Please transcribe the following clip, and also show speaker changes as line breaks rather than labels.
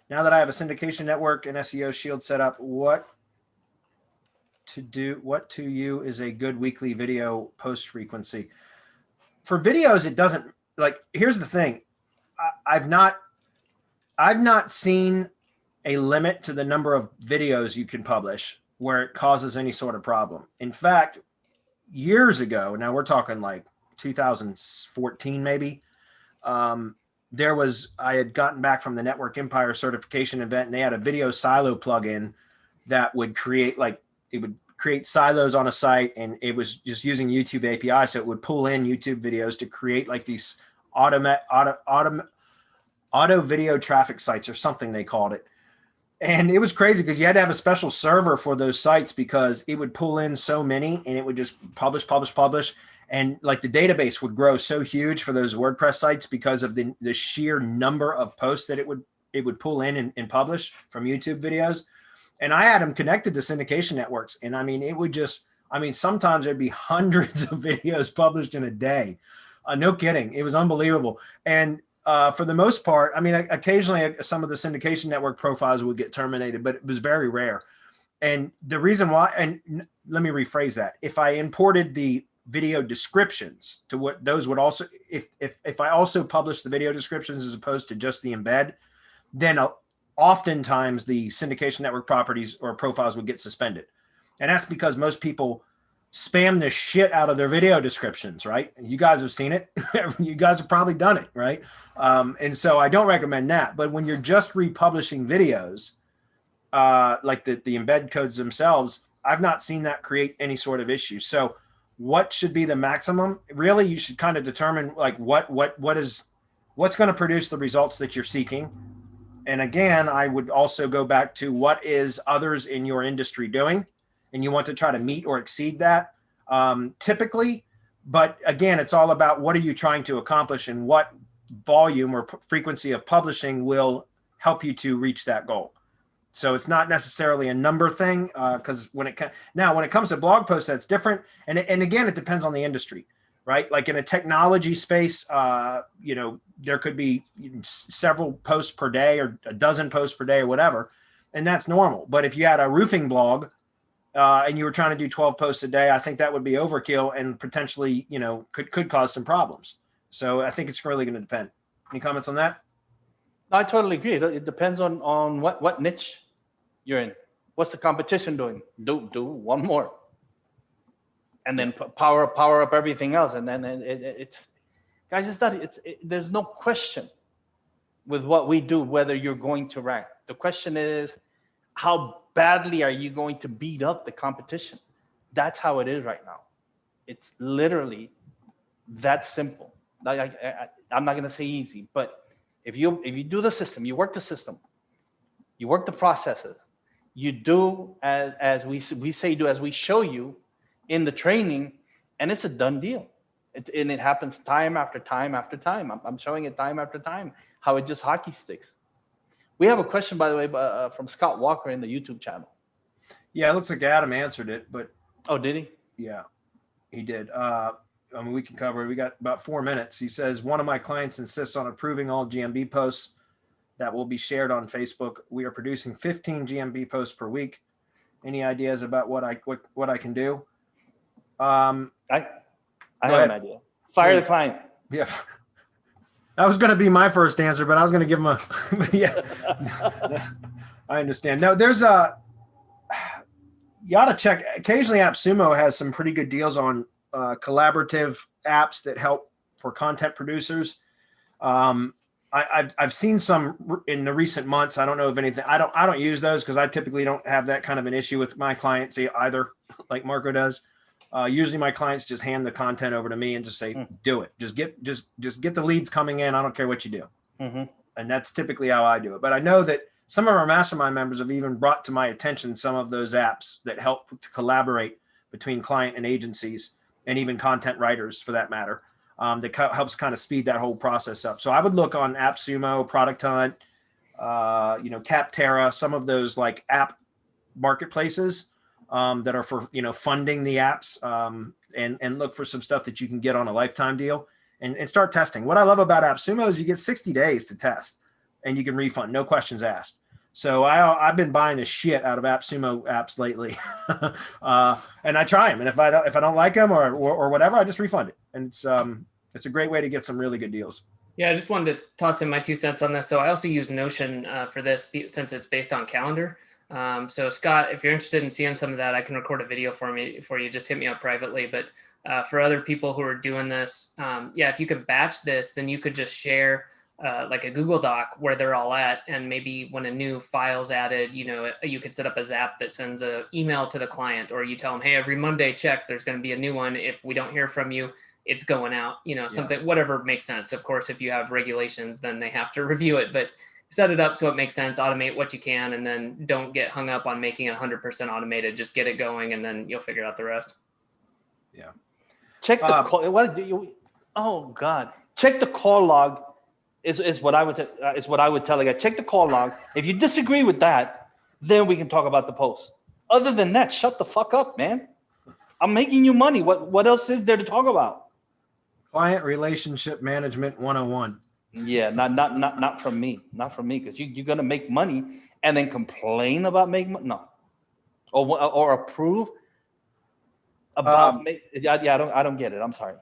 Now that I have a syndication network and SEO Shield set up, what to you is a good weekly video post frequency? For videos, it doesn't, like, here's the thing. I've not seen a limit to the number of videos you can publish where it causes any sort of problem. In fact, years ago, now we're talking like 2014 maybe, I had gotten back from the Network Empire certification event, and they had a video silo plugin that would create, like, it would create silos on a site, and it was just using YouTube API. So it would pull in YouTube videos to create like these auto video traffic sites or something they called it. And it was crazy because you had to have a special server for those sites because it would pull in so many, and it would just publish. And like the database would grow so huge for those WordPress sites because of the sheer number of posts that it would pull in and publish from YouTube videos. And I had them connected to syndication networks. And I mean, it would just, I mean, sometimes there'd be hundreds of videos published in a day. No kidding. It was unbelievable. And for the most part, I mean, occasionally some of the syndication network profiles would get terminated, but it was very rare. And the reason why, and let me rephrase that. If I imported the video descriptions to what those would also, if I also publish the video descriptions as opposed to just the embed, then oftentimes the syndication network properties or profiles would get suspended. And that's because most people spam the shit out of their video descriptions, right? You guys have seen it. You guys have probably done it, right? And so I don't recommend that. But when you're just republishing videos, like the embed codes themselves, I've not seen that create any sort of issue. So what should be the maximum? Really, you should kind of determine like what's going to produce the results that you're seeking. And again, I would also go back to what is others in your industry doing, and you want to try to meet or exceed that typically. But again, it's all about what are you trying to accomplish and what volume or frequency of publishing will help you to reach that goal. So it's not necessarily a number thing because when it comes to blog posts, that's different. And again, it depends on the industry, right? Like in a technology space, there could be several posts per day or a dozen posts per day or whatever, and that's normal. But if you had a roofing blog and you were trying to do 12 posts a day, I think that would be overkill and potentially, could cause some problems. So I think it's really going to depend. Any comments on that?
I totally agree. It depends on what niche you're in. What's the competition doing? Do one more, and then power up everything else. And then it's guys, there's no question with what we do whether you're going to rank. The question is, how badly are you going to beat up the competition? That's how it is right now. It's literally that simple. I'm not going to say easy, but if you do the system, you work the system, you work the processes, you do as we say do, as we show you in the training, and it's a done deal. And it happens time after time after time. I'm showing it time after time how it just hockey sticks. We have a question, by the way, from Scott Walker in the YouTube channel.
Yeah, it looks like Adam answered it, but
oh, did he?
Yeah, he did. I mean, we can cover it. We got about 4 minutes. He says, one of my clients insists on approving all GMB posts that will be shared on Facebook. We are producing 15 GMB posts per week. Any ideas about what I can do?
I have an idea. Fire the client.
Yeah. That was going to be my first answer, but I was going to give him yeah, I understand. No, you ought to check. Occasionally AppSumo has some pretty good deals on collaborative apps that help for content producers. I've seen some in the recent months. I don't know if anything, I don't use those because I typically don't have that kind of an issue with my clients either, like Marco does. Usually my clients just hand the content over to me and just say, do it. Just get the leads coming in. I don't care what you do.
Mm-hmm.
And that's typically how I do it. But I know that some of our mastermind members have even brought to my attention some of those apps that help to collaborate between client and agencies and even content writers for that matter. That helps kind of speed that whole process up. So I would look on AppSumo, Product Hunt, Capterra, some of those like app marketplaces that are for, funding the apps, and look for some stuff that you can get on a lifetime deal and start testing. What I love about AppSumo is you get 60 days to test. and you can refund, no questions asked. So I've been buying the shit out of AppSumo apps lately, and I try them. And if I don't like them or whatever, I just refund it. And it's a great way to get some really good deals.
Yeah, I just wanted to toss in my 2 cents on this. So I also use Notion for this since it's based on calendar. So Scott, if you're interested in seeing some of that, I can record a video for you. Just hit me up privately. But for other people who are doing this, yeah, if you could batch this, then you could just share like a Google Doc where they're all at. And maybe when a new file's added, you could set up a Zap that sends an email to the client, or you tell them, hey, every Monday check, there's going to be a new one. If we don't hear from you, it's going out, something, whatever makes sense. Of course, if you have regulations, then they have to review it, but set it up so it makes sense, automate what you can, and then don't get hung up on making it 100% automated. Just get it going, and then you'll figure out the rest.
Yeah.
Check the call. What do you? Oh God! Check the call log. Is what I would tell a guy. Check the call log. If you disagree with that, then we can talk about the post. Other than that, shut the fuck up, man. I'm making you money. What else is there to talk about?
Client relationship management 101.
Yeah, not from me. Not from me, because you're gonna make money and then complain about making money. No, or approve about. I don't get it. I'm sorry.